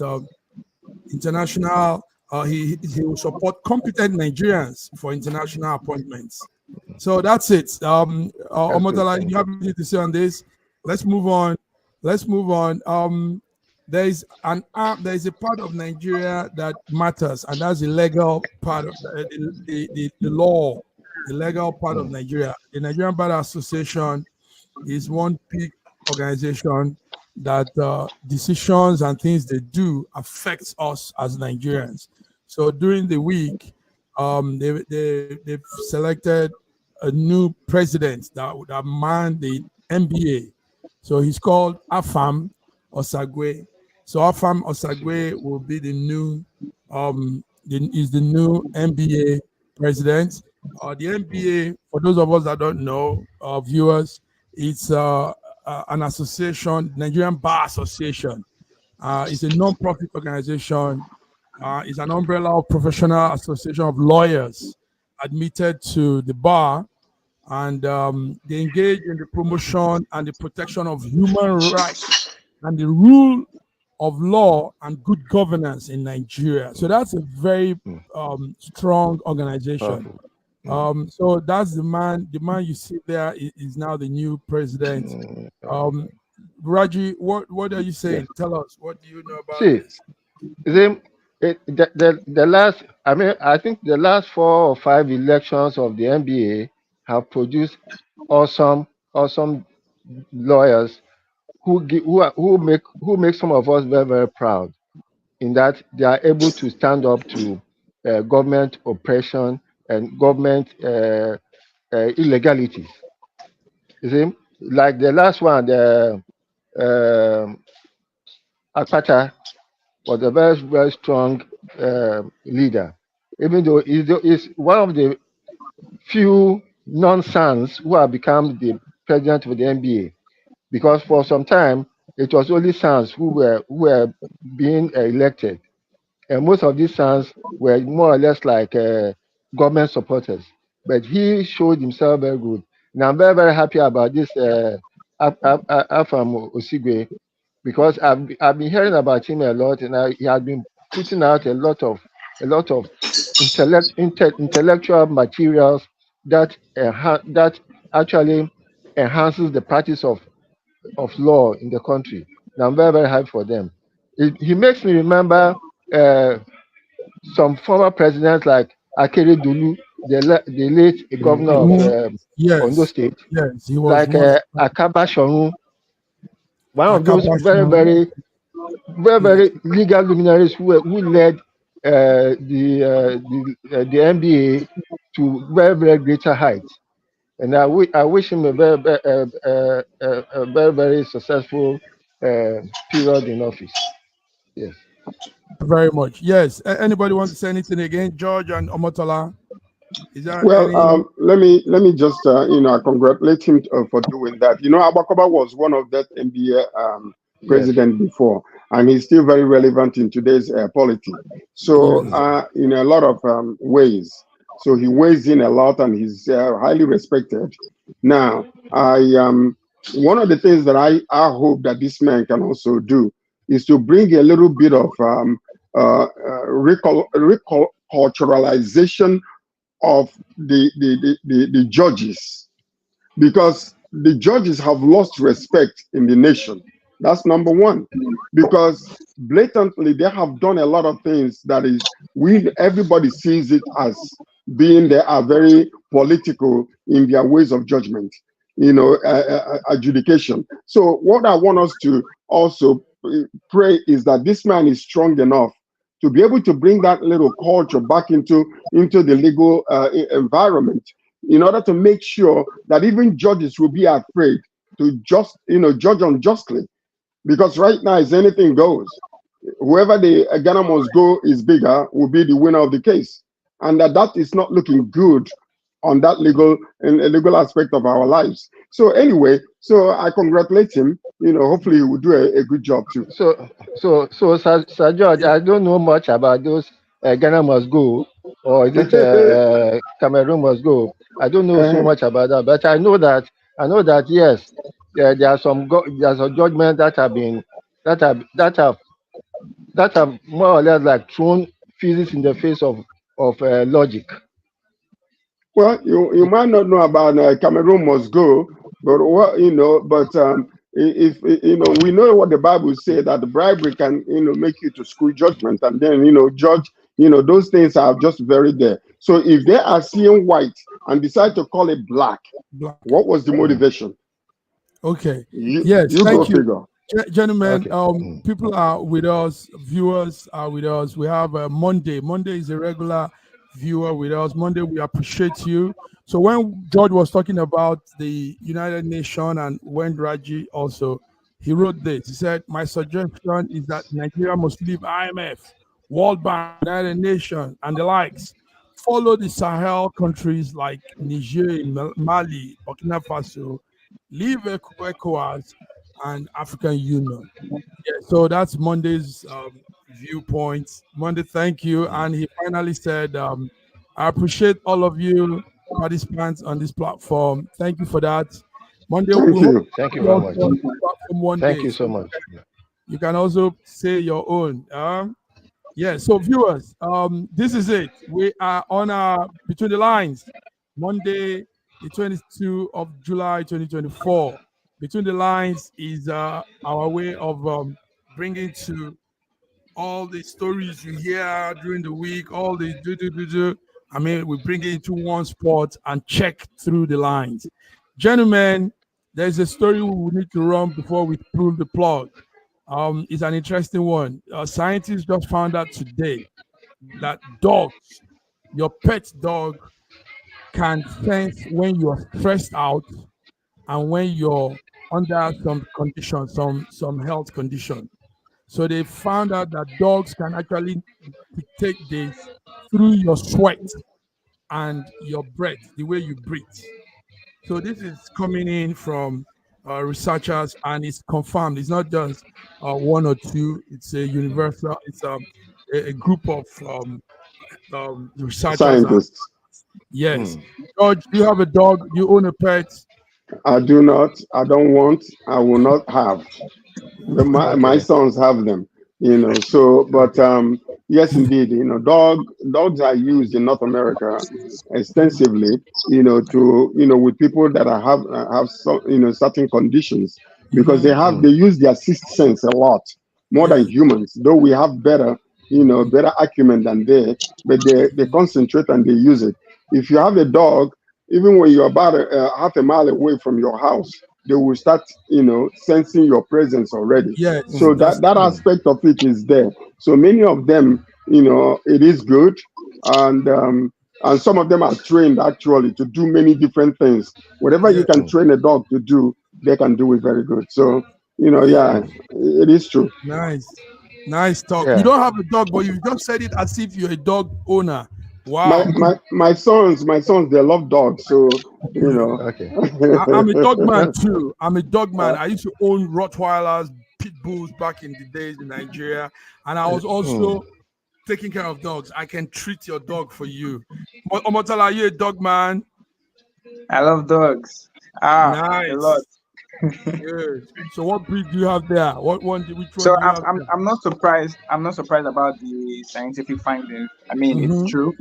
he will support competent Nigerians for international appointments. So that's it. Omotala, you have anything to say on this? Let's move on. There is a part of Nigeria that matters, and that's the legal part of the law, the legal part of Nigeria. The Nigerian Bar Association is one big organization that decisions and things they do affects us as Nigerians. So during the week, they've selected a new president that man the MBA. So he's called Afam Osagwe. So Afam Osagwe will be the new is the new MBA president. The MBA, for those of us that don't know, viewers, it's an association, Nigerian Bar Association. It's a non-profit organization. It's an umbrella of professional association of lawyers admitted to the bar, and they engage in the promotion and the protection of human rights and the rule of law and good governance in Nigeria. So that's a very strong organization. So that's the man you see there is now the new president. Raji, what are you saying? Tell us, what do you know about this? The last, I think the last 4 or 5 elections of the NBA have produced awesome lawyers who make some of us very, very proud, in that they are able to stand up to government oppression and government illegalities. You see, like the last one, the Akpata was a very, very strong leader, even though he's one of the few non-sons who have become the president of the NBA, because for some time it was only sons who were being elected, and most of these sons were more or less like government supporters. But he showed himself very good, and I'm very, very happy about this Afam Osigwe, because I've been hearing about him a lot, and he has been putting out a lot of intellectual materials that actually enhances the practice of law in the country. And I'm very, very happy for them. He makes me remember some former presidents like Akere Dulu, the late governor of Ondo State. Yes, he was like Akaba Shorun, one of those very, very, very, very legal luminaries who led the NBA to very, very greater heights. And I wish him a very, very successful period in office. Yes. Very much. Yes. Anybody want to say anything again? George and Omotola? Let me just I congratulate him for doing that. Abakoba was one of that NBA president before, and he's still very relevant in today's politics. So in a lot of ways, so he weighs in a lot, and he's highly respected. Now, one of the things that I hope that this man can also do is to bring a little bit of reculturalization of the judges, because the judges have lost respect in the nation. That's number one, because blatantly they have done a lot of things that is everybody sees it as being they are very political in their ways of judgment, adjudication. So what I want us to also pray is that this man is strong enough to be able to bring that little culture back into the legal environment, in order to make sure that even judges will be afraid to judge unjustly. Because right now, as anything goes, whoever the Ghana must go is bigger will be the winner of the case, and that is not looking good on that legal aspect of our lives. So anyway, so I congratulate him. Hopefully he will do a good job too. So Sir George, I don't know much about those Ghana must go, or is it Cameroon must go. I don't know so much about that, but I know that yes, there are some judgments that have more or less like thrown physics in the face of logic. Well, you might not know about Cameroon must go, but if we know what the Bible says, that the bribery can make you to screw judgment, and then judge, those things are just very there. So if they are seeing white and decide to call it black, what was the motivation? Okay. Yes. Thank you, gentlemen. Okay. People are with us. Viewers are with us. We have Monday. Monday is a regular viewer with us. Monday, we appreciate you. So when George was talking about the United Nations and when Raji also, he wrote this. He said, "My suggestion is that Nigeria must leave IMF, World Bank, United Nations, and the likes. Follow the Sahel countries like Niger, Mali, Burkina Faso, leave ECOWAS and African Union." Yeah, so that's Monday's viewpoint. Monday, thank you. And he finally said, "I appreciate all of you participants on this platform. Thank you for that. Monday, we Thank hope you. Thank you you very all much. on the platform one Thank day. you so So much. you can also say your own. Yeah, so viewers, this is it. We are on Between the Lines, Monday, the 22nd of July, 2024. Between the Lines is our way of bringing to all the stories you hear during the week, all the do. I mean, we bring it into one spot and check through the lines. Gentlemen, there's a story we need to run before we pull the plug. It's an interesting one. Scientists just found out today that dogs, your pet dog, can sense when you're stressed out and when you're under some condition, some health condition. So they found out that dogs can actually dictate this through your sweat and your breath, the way you breathe. So this is coming in from researchers, and it's confirmed. It's not just one or two. It's a universal. It's a group of researchers. Scientists. Yes, George, do you have a dog? You own a pet? I do not. I don't want. I will not have. But my Okay. sons have them, so but yes indeed, dogs are used in North America extensively, to with people that have some, certain conditions, because Mm-hmm. they use their sixth sense a lot more than Yes. humans, though we have better, better acumen than they, but they concentrate and they use it. If you have a dog, even when you're about half a mile away from your house, they will start, sensing your presence already. Yes, So that's that true. aspect of it is there. So many of them, it is good, and some of them are trained actually to do many different things. Whatever you Yeah, can train a dog to do, they can do it very good. So, yeah. yeah, it is true. Nice. Nice talk. You Yeah. don't have a dog, but you just said it as if you're a dog owner. My Wow. my my sons, they love dogs. So, Okay. I'm a dog man uh, too. I'm a dog man. I used to own Rottweilers, pit bulls back in the days in Nigeria, and I was also taking care of dogs. I can treat your dog for you. Omotala, are you a dog man? I love dogs. A lot. Nice. Good. So what breed do you have there? Which one So do you have there? I'm not surprised. I'm not surprised about the scientific findings. I mean, it's Mm-hmm. true.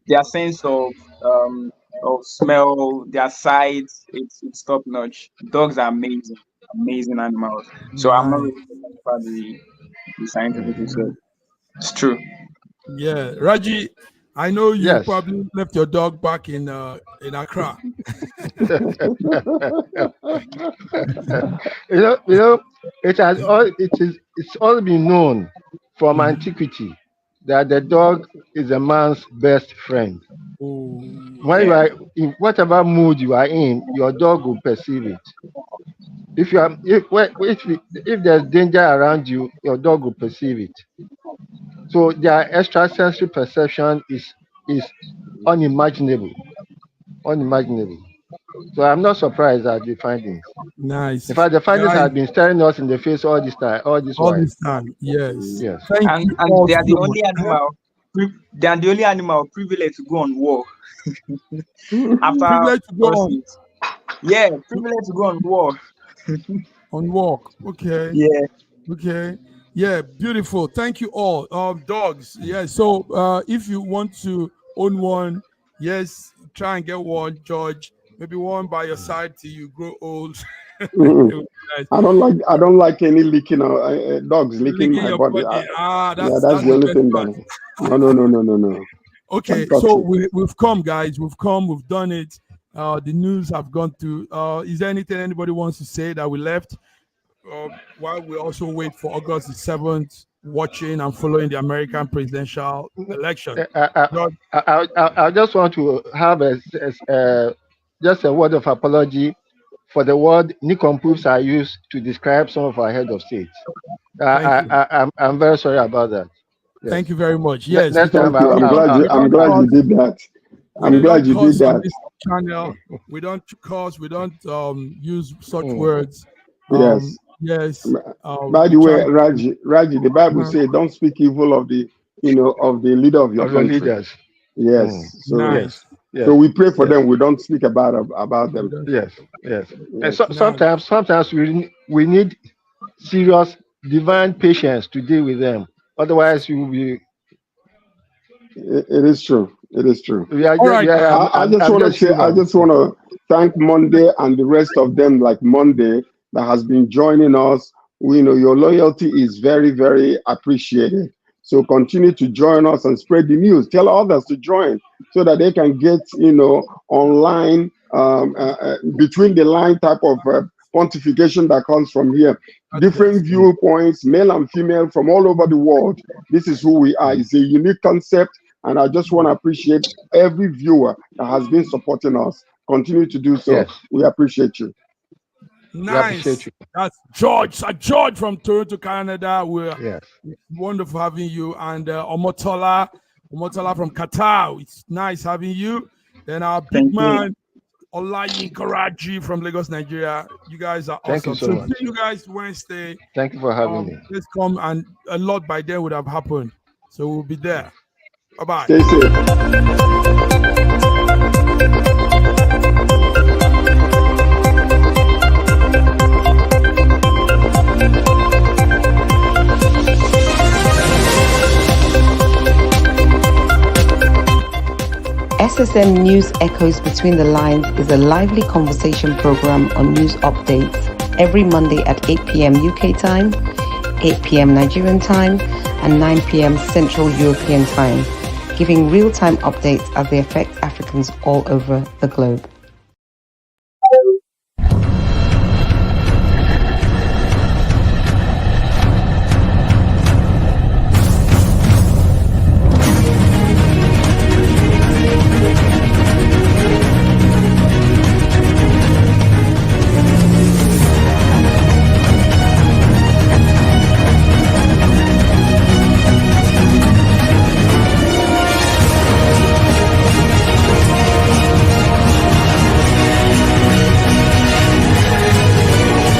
Their sense um of smell, their sight, it's top notch. Dogs are amazing, amazing animals. So I'm not Nice. really surprised about the scientific research. It's true. Yeah. Raji, I know you Yes. probably left your dog back in Accra. You know, it's all been known from Mhm. antiquity that the dog is a man's best friend. Oh, When you Yeah. are in whatever mood you are in, your dog will perceive it. If you are if there's danger around you, your dog will perceive it. So their extrasensory perception is unimaginable, unimaginable. So I'm not surprised at the findings. In nice. fact, the findings Guys, have been staring us in the face all this time, all this all while. this time. Yes. Yes. Thank you And all they are so the much. only animal. They are the only animal privileged to go on war after Privilege to go horses. Yeah, privileged to go on war. on walk. Okay. Yeah. Okay. Yeah, beautiful. Thank you all. Dogs. Yeah. So if you want to own one, yes, try and get one, George. Maybe one by your side till you grow old. It would be nice. I don't like any licking, dogs licking Licking my your body. body. Yeah, That's that's the the only best thing part. that. No, no, no, no, no, no. Okay, Quite so toxic. we've come, guys. We've come. We've done it. The news have gone through. Is there anything anybody wants to say that we left? While we also wait for August the 7th, watching and following the American presidential election. I, I, George, I just want to have just a word of apology for the word nincompoops are used to describe some of our head of states. Thank you. I'm very sorry about that. Yes. Thank you very much. Yes, Next time Thank you. I'm glad you did that. I'm glad you did that. On this channel, we don't curse, we don't use such words. Yes. Yes. By the way, Raji, the Bible says, "Don't speak evil of the, of the leader of your country." Leaders. Yes. So nice. Yes. So we pray for them. We don't speak about them. Yes. And so, sometimes we need serious divine patience to deal with them. Otherwise, you will be. It is true. It is true. I just want to thank Monday and the rest of them, like Monday, that has been joining us. Your loyalty is very, very appreciated. So continue to join us and spread the news. Tell others to join so that they can get, online, between the line type of pontification that comes from here. Different viewpoints, male and female, from all over the world. This is who we are. It's a unique concept, and I just want to appreciate every viewer that has been supporting us. Continue to do so. Yes. We appreciate you. Nice. That's George. George from Toronto, Canada. We're wonderful having you. And Omotola from Qatar. It's nice having you. Then our big man, Olayin Karaji from Lagos, Nigeria. You guys are awesome. Thank you so much. See you guys Wednesday. Thank you for having me. Let's come, and a lot by then would have happened. So we'll be there. Bye-bye. Stay safe. SSM News Echoes Between the Lines is a lively conversation program on news updates every Monday at 8 p.m. UK time, 8 p.m. Nigerian time, and 9 p.m. Central European time, giving real-time updates as they affect Africans all over the globe.